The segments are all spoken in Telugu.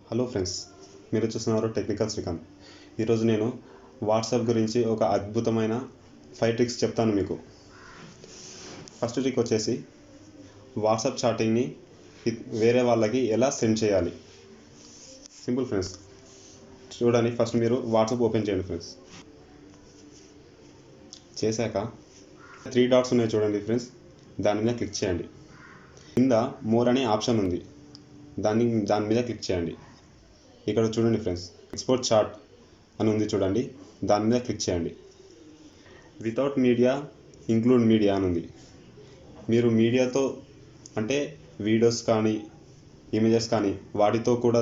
హలో ఫ్రెండ్స్, మీరు చూస్తున్నారు టెక్నికల్ శ్రీకాంత్. ఈరోజు నేను వాట్సాప్ గురించి ఒక అద్భుతమైన 5 ట్రిక్స్ చెప్తాను మీకు. ఫస్ట్ ట్రిక్ వచ్చేసి వాట్సాప్ చాటింగ్ని వేరే వాళ్ళకి ఎలా సెండ్ చేయాలి. సింపుల్ ఫ్రెండ్స్, చూడండి. ఫస్ట్ మీరు వాట్సాప్ ఓపెన్ చేయండి ఫ్రెండ్స్. చేశాక 3 డాట్స్ ఉన్నాయి చూడండి ఫ్రెండ్స్, దాని మీద క్లిక్ చేయండి. కింద మోర్ అనే ఆప్షన్ ఉంది, దాని మీద క్లిక్ చేయండి. ఇక్కడ చూడండి ఫ్రెండ్స్, ఎక్స్పోర్ట్ చాట్ అని ఉంది చూడండి, దాని మీద క్లిక్ చేయండి. వితౌట్ మీడియా ఇంక్లూడ్ మీడియా అని ఉంది. మీరు మీడియాతో అంటే వీడియోస్ కానీ ఇమేజెస్ కానీ వాటితో కూడా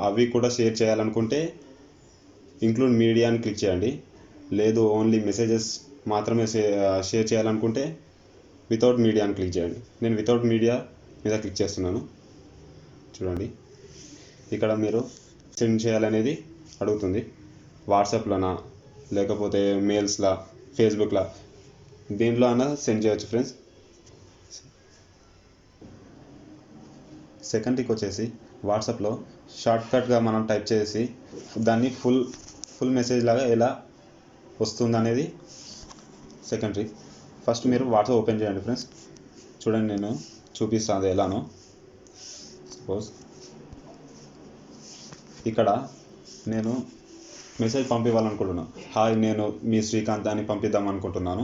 అవి కూడా షేర్ చేయాలనుకుంటే ఇంక్లూడ్ మీడియా అని క్లిక్ చేయండి. లేదు ఓన్లీ మెసేజెస్ మాత్రమే షేర్ చేయాలనుకుంటే వితౌట్ మీడియా అని క్లిక్ చేయండి. నేను వితౌట్ మీడియా మీద క్లిక్ చేస్తున్నాను. చూడండి, ఇక్కడ మీరు సెండ్ చేయాలనేది అడుగుతుంది. వాట్సాప్లోనా లేకపోతే మెయిల్స్లా, ఫేస్బుక్లా, దేంట్లో అయినా సెండ్ చేయొచ్చు ఫ్రెండ్స్. సెకండ్ ట్రిక్ వచ్చేసి వాట్సాప్లో షార్ట్కట్గా మనం టైప్ చేసి దాన్ని ఫుల్ మెసేజ్ లాగా ఎలా వస్తుంది అనేది సెకండ్ ట్రిక్. ఫస్ట్ మీరు వాట్సాప్ ఓపెన్ చేయండి ఫ్రెండ్స్. చూడండి, నేను చూపిస్తాను ఎలానో. సపోజ్ ఇక్కడ నేను మెసేజ్ పంపించాలనుకుంటున్నాను. హాయ్, నేను మీ శ్రీకాంత్ అని పంపిద్దాం అనుకుంటున్నాను.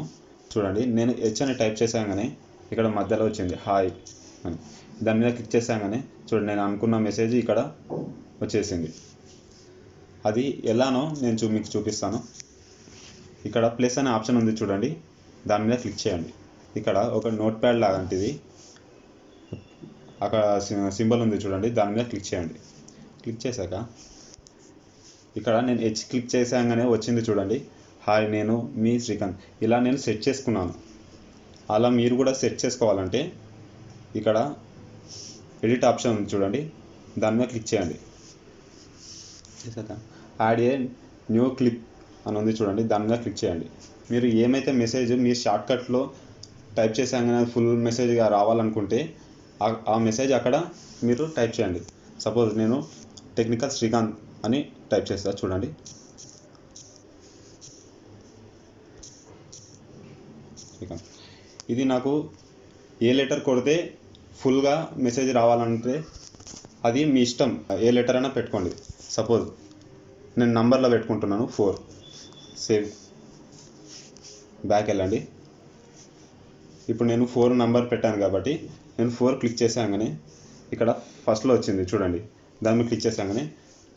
చూడండి, నేను హెచ్ అని టైప్ చేశాగానే ఇక్కడ మధ్యలో వచ్చింది హాయ్ అని. దాని మీద క్లిక్ చేశాగానే చూడండి, నేను అనుకున్న మెసేజ్ ఇక్కడ వచ్చేసింది. అది ఎలానో నేను మీకు చూపిస్తాను. ఇక్కడ ప్లస్ అనే ఆప్షన్ ఉంది చూడండి, దాని మీద క్లిక్ చేయండి. ఇక్కడ ఒక నోట్ ప్యాడ్ లాంటిది అక్కడ సింబల్ ఉంది చూడండి, దాని మీద క్లిక్ చేయండి. క్లిక్ చేశాక ఇక్కడ నేను హెచ్ క్లిక్ చేశాగానే వచ్చింది చూడండి, హాయ్ నేను మీ శ్రీకాంత్. ఇలా నేను సెట్ చేసుకున్నాను. అలా మీరు కూడా సెట్ చేసుకోవాలంటే ఇక్కడ ఎడిట్ ఆప్షన్ ఉంది చూడండి, దాని మీద క్లిక్ చేయండి. చేశాక యాడ్ ఏ న్యూ క్లిప్ అని ఉంది చూడండి, దాని మీద క్లిక్ చేయండి. మీరు ఏమైతే మెసేజ్ మీ షార్ట్కట్లో టైప్ చేశాగానే ఫుల్ మెసేజ్గా రావాలనుకుంటే ఆ మెసేజ్ అక్కడ మీరు టైప్ చేయండి. సపోజ్ నేను టెక్నికల్ శ్రీకాంత్ అని టైప్ చేస్తా. చూడండి, శ్రీకాంత్. ఇది నాకు ఏ లెటర్ కొడితే ఫుల్గా మెసేజ్ రావాలంటే అది మీ ఇష్టం, ఏ లెటర్ అయినా పెట్టుకోండి. సపోజ్ నేను నంబర్లో పెట్టుకుంటున్నాను 4. సేవ్, బ్యాక్ వెళ్ళండి. ఇప్పుడు నేను 4 నంబర్ పెట్టాను కాబట్టి నేను 4 క్లిక్ చేశాగానే ఇక్కడ ఫస్ట్లో వచ్చింది చూడండి, దాని మీద క్లిక్ చేశాగానే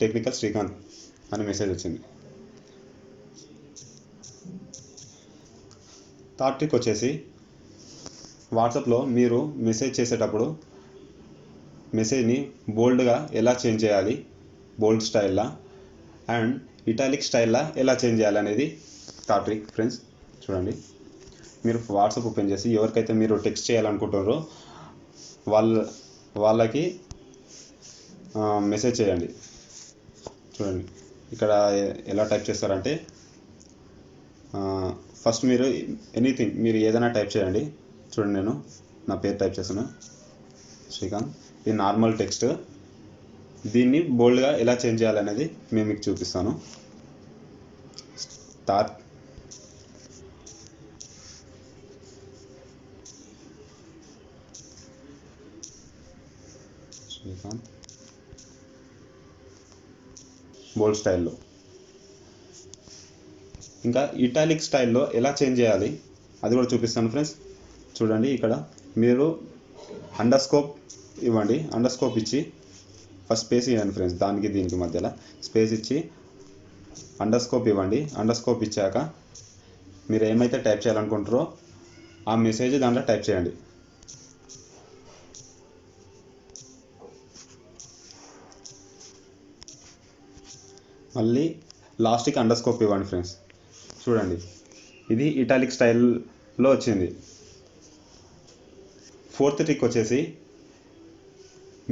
టెక్నికల్ శ్రీకాంత్ అని మెసేజ్ వచ్చింది. థర్డ్ ట్రిక్ వచ్చేసి వాట్సాప్లో మీరు మెసేజ్ చేసేటప్పుడు మెసేజ్ని బోల్డ్గా ఎలా చేంజ్ చేయాలి, బోల్డ్ స్టైల్లా అండ్ ఇటాలిక్ స్టైల్లా ఎలా చేంజ్ చేయాలి అనేది థర్డ్ ట్రిక్ ఫ్రెండ్స్. చూడండి, మీరు వాట్సాప్ ఓపెన్ చేసి ఎవరికైతే మీరు టెక్స్ట్ చేయాలనుకుంటున్నారో వాళ్ళకి మెసేజ్ చేయండి. చూడండి, ఇక్కడ ఎలా టైప్ చేస్తారంటే ఫస్ట్ మీరు ఎనీథింగ్ మీరు ఏదైనా టైప్ చేయండి. చూడండి, నేను నా పేరు టైప్ చేస్తున్నా, శ్రీకాంత్. ఇది నార్మల్ టెక్స్ట్. దీన్ని బోల్డ్గా ఎలా చేంజ్ చేయాలనేది మేము మీకు చూపిస్తాను. స్టార్ట్. శ్రీకాంత్ బోల్డ్ స్టైల్లో. ఇంకా ఇటాలిక్ స్టైల్లో ఎలా చేంజ్ చేయాలి అది కూడా చూపిస్తాను ఫ్రెండ్స్. చూడండి, ఇక్కడ మీరు అండర్స్కోప్ ఇవ్వండి. అండర్స్కోప్ ఇచ్చి ఫస్ట్ స్పేస్ ఇవ్వండి ఫ్రెండ్స్. దీనికి మధ్యలో స్పేస్ ఇచ్చి అండర్స్కోప్ ఇవ్వండి. అండర్స్కోప్ ఇచ్చాక మీరు ఏమైతే టైప్ చేయాలనుకుంటారో ఆ మెసేజ్ దాంట్లో టైప్ చేయండి. మళ్ళీ లాస్ట్కి అండర్స్కోప్ ఇవ్వండి ఫ్రెండ్స్. చూడండి, ఇది ఇటాలిక్ స్టైల్లో వచ్చింది. ఫోర్త్ ట్రిక్ వచ్చేసి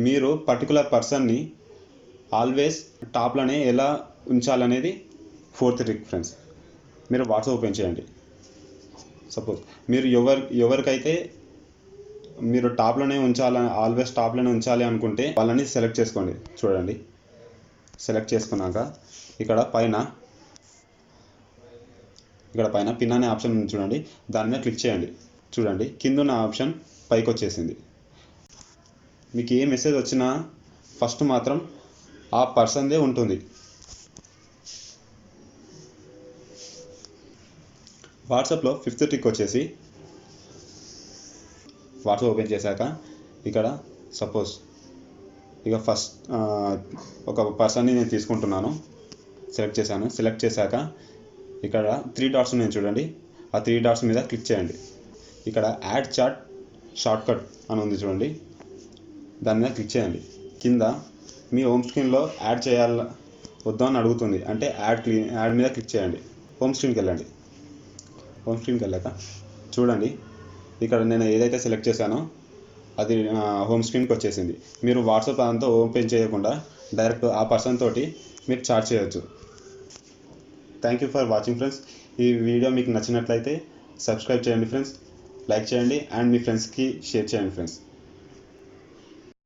మీరు పర్టికులర్ పర్సన్ని ఆల్వేస్ టాప్లోనే ఎలా ఉంచాలనేది ఫోర్త్ ట్రిక్ ఫ్రెండ్స్. మీరు వాట్సాప్ ఓపెన్ చేయండి. సపోజ్ మీరు ఎవరికైతే మీరు టాప్లోనే ఉంచాలని ఆల్వేస్ టాప్లోనే ఉంచాలి అనుకుంటే వాళ్ళని సెలెక్ట్ చేసుకోండి. చూడండి, సెలెక్ట్ చేసుకున్నాక ఇక్కడ పైన పిన్ అనే ఆప్షన్ ఉంది చూడండి, దాని మీద క్లిక్ చేయండి. చూడండి కింద ఉన్న ఆప్షన్ పైకి వచ్చేసింది. మీకు ఏ మెసేజ్ వచ్చినా ఫస్ట్ మాత్రం ఆ పర్సన్దే ఉంటుంది. వాట్సాప్లో 5th ట్రిక్ వచ్చేసి, వాట్సాప్ ఓపెన్ చేశాక ఇక్కడ సపోజ్ ఇక ఫస్ట్ ఒక పర్సన్ని నేను తీసుకుంటున్నాను. సెలెక్ట్ చేశాక ఇక్కడ 3 డాట్స్ ఉన్నాయి చూడండి, ఆ 3 డాట్స్ మీద క్లిక్ చేయండి. ఇక్కడ యాడ్ చాట్ షార్ట్కట్ అని ఉంది చూడండి, దాని మీద క్లిక్ చేయండి. కింద మీ హోమ్ స్క్రీన్లో యాడ్ చేయాలా వద్దా అని అడుగుతుంది, అంటే యాడ్ మీద క్లిక్ చేయండి. హోమ్ స్క్రీన్కి వెళ్ళండి. హోమ్ స్క్రీన్కి వెళ్ళాక చూడండి ఇక్కడ నేను ఏదైతే సెలెక్ట్ చేశానో అది హోమ్ స్క్రీన్కి వచ్చేసింది. మీరు వాట్సాప్ అంతా ఓపెన్ చేయకుండా డైరెక్ట్ ఆ పర్సన్ తోటి మీరు చాట్ చేయొచ్చు. Thank you for watching friends. ఈ వీడియో మీకు నచ్చినట్లయితే సబ్స్క్రైబ్ చేయండి ఫ్రెండ్స్, లైక్ చేయండి అండ్ మీ ఫ్రెండ్స్కి షేర్ చేయండి ఫ్రెండ్స్.